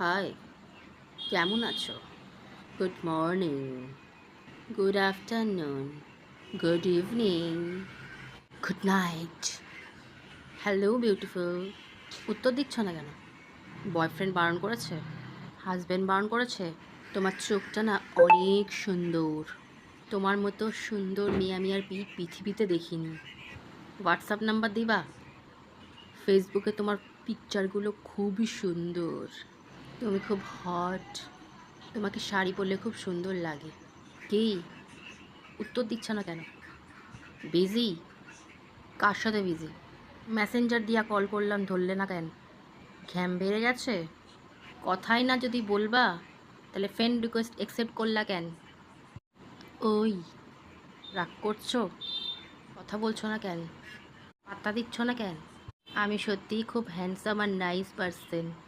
High, কেমন আছো? Good morning, good afternoon, good evening, good night. Hello beautiful. উত্তর দিচ্ছ না কেন? বয়ফ্রেন্ড বারণ করেছে? হাজব্যান্ড বারণ করেছে? তোমার চোখটা না অনেক সুন্দর। তোমার মতো সুন্দর মেয়ে আমি আর পৃথিবীতে দেখিনি। হোয়াটসঅ্যাপ নাম্বার দিবা? ফেসবুকে তোমার পিকচারগুলো খুবই সুন্দর। তুমি খুব হট। তোমাকে শাড়ি পরলে খুব সুন্দর লাগে। কি? উত্তর দিচ্ছ না কেন? বিজি? কার সাথে বিজি? মেসেঞ্জার দিয়া কল করলাম, ধরলে না কেন? ঘ্যাম বেড়ে গেছে? কথাই না যদি বলবা, তাহলে ফ্রেন্ড রিকোয়েস্ট অ্যাকসেপ্ট করলা কেন? ওই, রাগ করছো? কথা বলছো না কেন? পাত্তা দিচ্ছ না কেন? আমি সত্যিই খুব হ্যান্ডসাম আর নাইস পারসন।